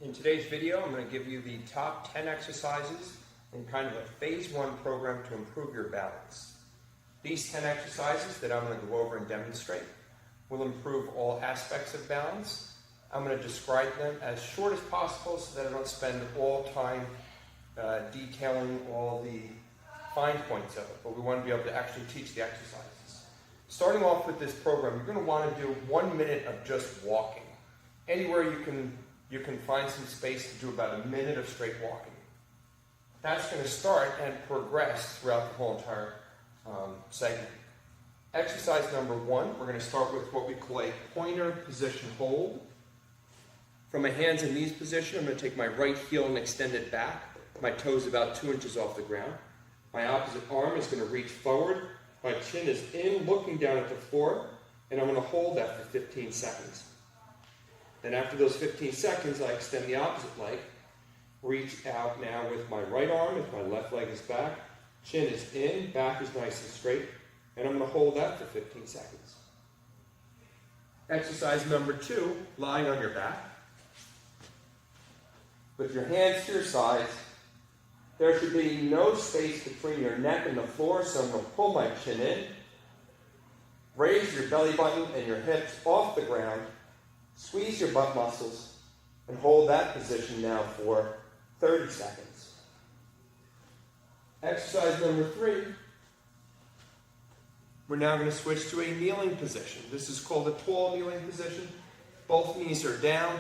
In today's video, I'm going to give you the top 10 exercises in kind of a phase 1 program to improve your balance. These 10 exercises that I'm going to go over and demonstrate will improve all aspects of balance. I'm going to describe them as short as possible so that I don't spend all time detailing all the fine points of it, but we want to be able to actually teach the exercises. Starting off with this program, you're going to want to do 1 minute of just walking. Anywhere you can find some space to do about a minute of straight walking. That's going to start and progress throughout the whole entire segment. Exercise number 1, we're going to start with what we call a pointer position hold. From my hands and knees position, I'm going to take my right heel and extend it back. My toes about 2 inches off the ground. My opposite arm is going to reach forward. My chin is in, looking down at the floor, and I'm going to hold that for 15 seconds. Then after those 15 seconds, I extend the opposite leg. Reach out now with my right arm if my left leg is back. Chin is in, back is nice and straight. And I'm going to hold that for 15 seconds. Exercise number 2, lying on your back. With your hands to your sides, there should be no space between your neck and the floor, so I'm going to pull my chin in. Raise your belly button and your hips off the ground. Squeeze your butt muscles and hold that position now for 30 seconds. Exercise number 3. We're now going to switch to a kneeling position. This is called a tall kneeling position. Both knees are down.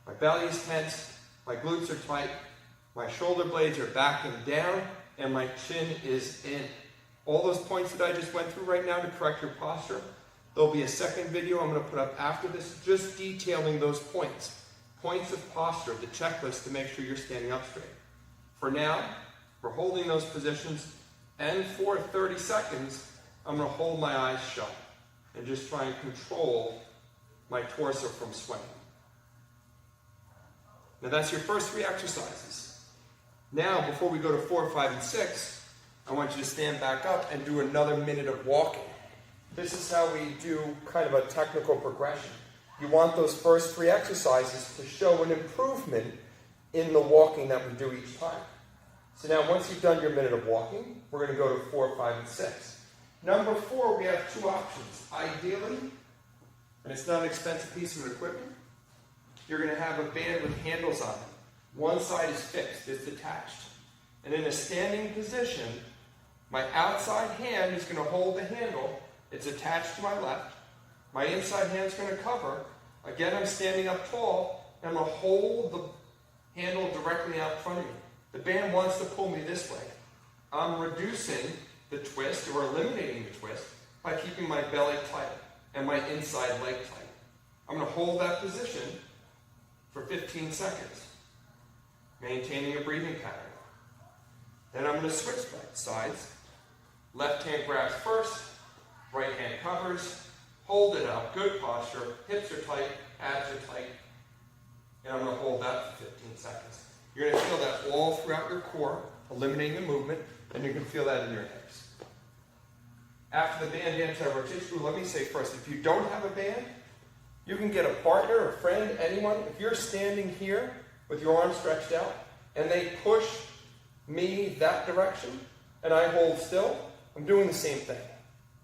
My belly is tense. My glutes are tight. My shoulder blades are back and down. And my chin is in. All those points that I just went through right now to correct your posture. There'll be a second video I'm going to put up after this, just detailing those points. Points of posture, the checklist to make sure you're standing up straight. For now, we're holding those positions, and for 30 seconds, I'm going to hold my eyes shut and just try and control my torso from swaying. Now that's your first 3 exercises. Now, before we go to 4, 5, and 6, I want you to stand back up and do another minute of walking. This is how we do kind of a technical progression. You want those first 3 exercises to show an improvement in the walking that we do each time. So now once you've done your minute of walking, we're going to go to 4, 5, and 6. Number 4, we have 2 options. Ideally, and it's not an expensive piece of equipment, you're going to have a band with handles on it. One side is fixed, it's attached. And in a standing position, my outside hand is going to hold the handle. It's attached to my left. My inside hand's going to cover. Again, I'm standing up tall, and I'm going to hold the handle directly out in front of me. The band wants to pull me this way. I'm reducing the twist, or eliminating the twist, by keeping my belly tight and my inside leg tight. I'm going to hold that position for 15 seconds, maintaining a breathing pattern. Then I'm going to switch sides. Left hand grabs first. Right hand covers, hold it up, good posture, hips are tight, abs are tight, and I'm going to hold that for 15 seconds. You're going to feel that all throughout your core, eliminating the movement, and you can feel that in your hips. After the band anti-rotation, let me say first, if you don't have a band, you can get a partner, a friend, anyone. If you're standing here with your arms stretched out, and they push me that direction, and I hold still, I'm doing the same thing.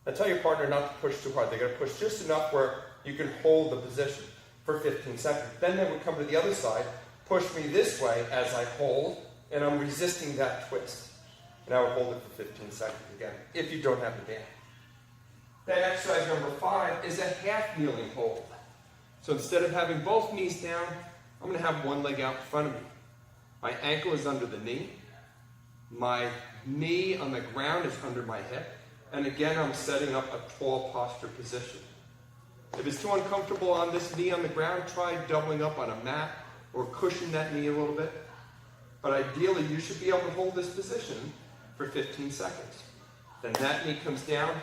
Now tell your partner not to push too hard. They're going to push just enough where you can hold the position for 15 seconds. Then they would come to the other side, push me this way as I hold, and I'm resisting that twist. And I would hold it for 15 seconds again, if you don't have the band. Then exercise number 5 is a half kneeling hold. So instead of having both knees down, I'm going to have one leg out in front of me. My ankle is under the knee. My knee on the ground is under my hip. And again, I'm setting up a tall posture position. If it's too uncomfortable on this knee on the ground, try doubling up on a mat or cushion that knee a little bit. But ideally, you should be able to hold this position for 15 seconds. Then that knee comes down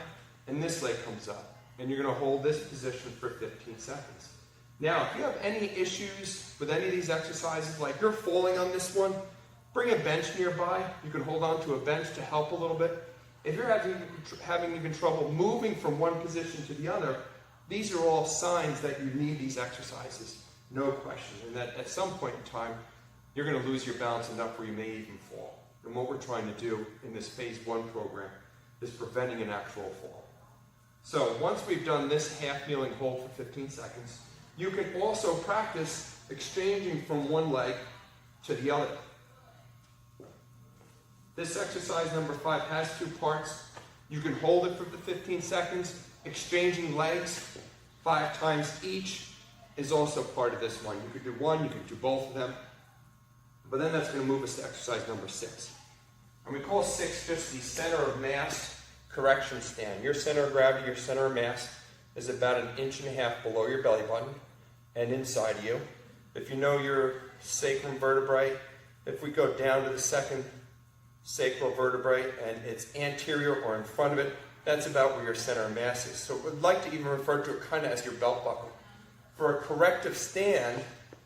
and this leg comes up. And you're going to hold this position for 15 seconds. Now, if you have any issues with any of these exercises, like you're falling on this one, bring a bench nearby. You can hold on to a bench to help a little bit. If you're having even trouble moving from one position to the other, these are all signs that you need these exercises. No question. And that at some point in time, you're going to lose your balance enough where you may even fall. And what we're trying to do in this phase 1 program is preventing an actual fall. So once we've done this half kneeling hold for 15 seconds, you can also practice exchanging from one leg to the other. This exercise number 5 has 2 parts. You can hold it for the 15 seconds. Exchanging legs 5 times each is also part of this one. You could do one, you could do both of them. But then that's going to move us to exercise number 6. And we call 6 just the center of mass correction stand. Your center of gravity, your center of mass is about 1.5 inches below your belly button and inside of you. If you know your sacrum vertebrae, if we go down to the second sacral vertebrae and it's anterior or in front of it, that's about where your center of mass is. So we'd like to even refer to it kind of as your belt buckle. For a corrective stand,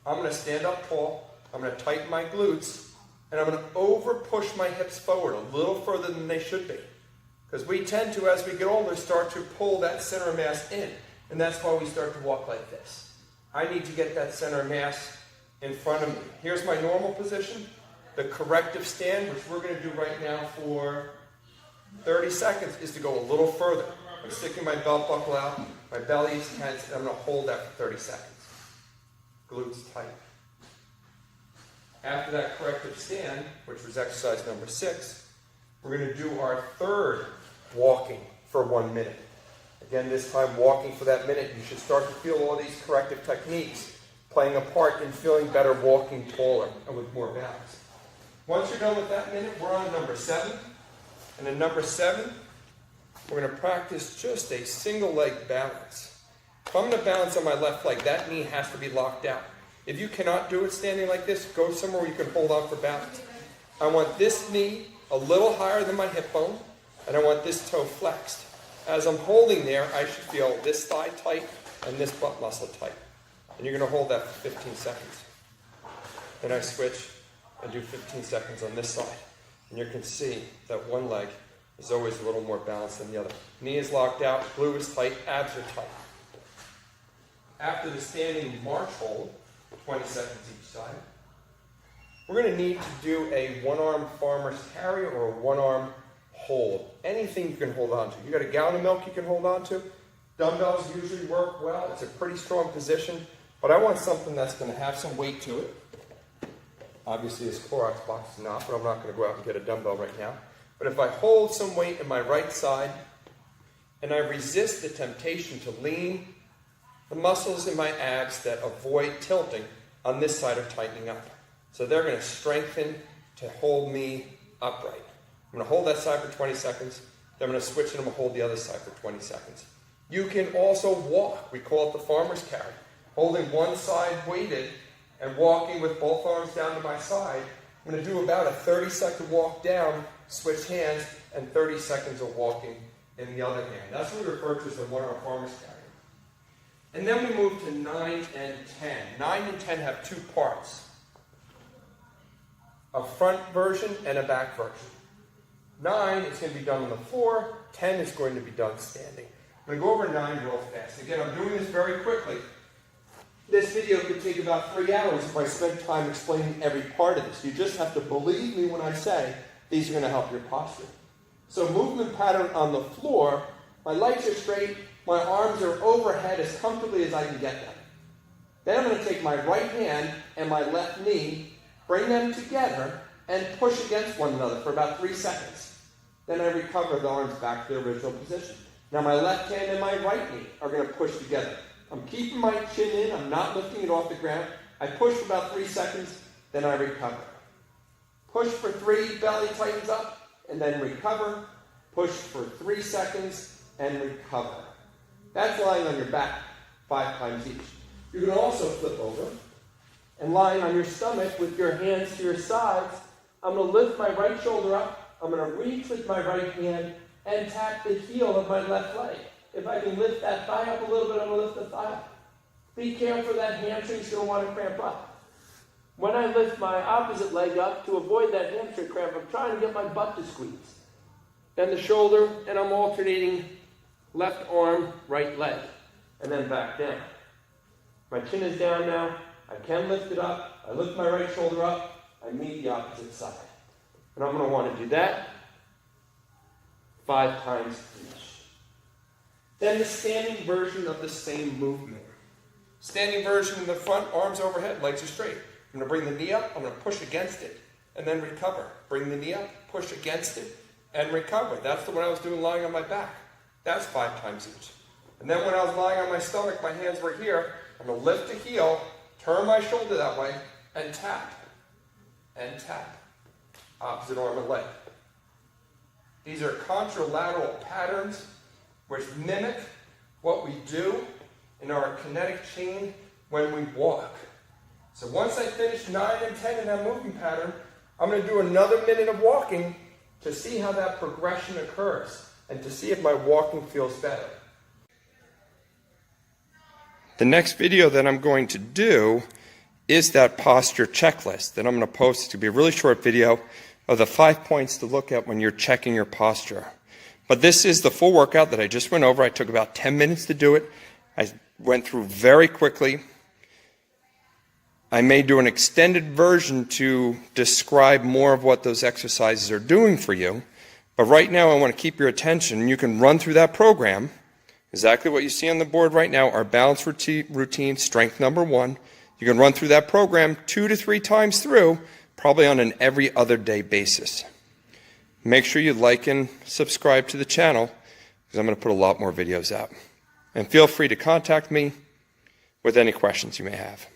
I'm going to stand up tall, I'm going to tighten my glutes, and I'm going to over push my hips forward a little further than they should be. Because we tend to, as we get older, start to pull that center of mass in. And that's why we start to walk like this. I need to get that center of mass in front of me. Here's my normal position. The corrective stand, which we're going to do right now for 30 seconds, is to go a little further. I'm sticking my belt buckle out, my belly is tense, and I'm going to hold that for 30 seconds. Glutes tight. After that corrective stand, which was exercise number 6, we're going to do our 3rd walking for 1 minute. Again, this time walking for that minute, you should start to feel all these corrective techniques playing a part in feeling better walking taller and with more balance. Once you're done with that minute, we're on number 7. And in number 7, we're going to practice just a single leg balance. If I'm going to balance on my left leg, that knee has to be locked out. If you cannot do it standing like this, go somewhere where you can hold on for balance. I want this knee a little higher than my hip bone, and I want this toe flexed. As I'm holding there, I should feel this thigh tight and this butt muscle tight. And you're going to hold that for 15 seconds. Then I switch and do 15 seconds on this side. And you can see that one leg is always a little more balanced than the other. Knee is locked out, glute is tight, abs are tight. After the standing march hold, 20 seconds each side, we're going to need to do a one-arm farmer's carry or a one-arm hold. Anything you can hold on to. You got a gallon of milk you can hold on to. Dumbbells usually work well. It's a pretty strong position, but I want something that's going to have some weight to it. Obviously this Clorox box is not, but I'm not going to go out and get a dumbbell right now. But if I hold some weight in my right side and I resist the temptation to lean, the muscles in my abs that avoid tilting on this side are tightening up. So they're going to strengthen to hold me upright. I'm going to hold that side for 20 seconds. Then I'm going to switch and I'm going to hold the other side for 20 seconds. You can also walk. We call it the farmer's carry. Holding one side weighted and walking with both arms down to my side. I'm going to do about a 30-second walk down, switch hands, and 30 seconds of walking in the other hand. That's what we refer to as the one-arm farmer's carry. And then we move to 9 and 10. 9 and 10 have 2 parts. A front version and a back version. 9 is going to be done on the floor. 10 is going to be done standing. I'm going to go over 9 real fast. Again, I'm doing this very quickly. This video could take about 3 hours if I spent time explaining every part of this. You just have to believe me when I say these are going to help your posture. So movement pattern on the floor, my legs are straight, my arms are overhead as comfortably as I can get them. Then I'm going to take my right hand and my left knee, bring them together, and push against one another for about 3 seconds. Then I recover the arms back to their original position. Now my left hand and my right knee are going to push together. I'm keeping my chin in, I'm not lifting it off the ground. I push for about 3 seconds, then I recover. Push for 3, belly tightens up, and then recover. Push for 3 seconds, and recover. That's lying on your back 5 times each. You can also flip over, and lying on your stomach with your hands to your sides, I'm going to lift my right shoulder up, I'm going to reach with my right hand, and tap the heel of my left leg. If I can lift that thigh up a little bit, I'm going to lift the thigh up. Be careful, that hamstring's going to want to cramp up. When I lift my opposite leg up to avoid that hamstring cramp, I'm trying to get my butt to squeeze. Then the shoulder, and I'm alternating left arm, right leg, and then back down. My chin is down now, I can lift it up. I lift my right shoulder up. I meet the opposite side. And I'm going to want to do that 5 times each. Then the standing version of the same movement. Standing version in the front, arms overhead, legs are straight. I'm going to bring the knee up. I'm going to push against it and then recover. Bring the knee up, push against it, and recover. That's the one I was doing lying on my back. That's 5 times each. And then when I was lying on my stomach, my hands were here. I'm going to lift the heel, turn my shoulder that way, and tap. And tap. Opposite arm and leg. These are contralateral patterns which mimic what we do in our kinetic chain when we walk. So once I finish 9 and 10 in that moving pattern, I'm going to do another minute of walking to see how that progression occurs and to see if my walking feels better. The next video that I'm going to do is that posture checklist that I'm going to post. It's going to be a really short video of the 5 points to look at when you're checking your posture. But this is the full workout that I just went over. I took about 10 minutes to do it. I went through very quickly. I may do an extended version to describe more of what those exercises are doing for you. But right now I want to keep your attention. You can run through that program. Exactly what you see on the board right now, our balance routine, strength number 1. You can run through that program 2 to 3 times through, probably on an every other day basis. Make sure you like and subscribe to the channel because I'm going to put a lot more videos out. And feel free to contact me with any questions you may have.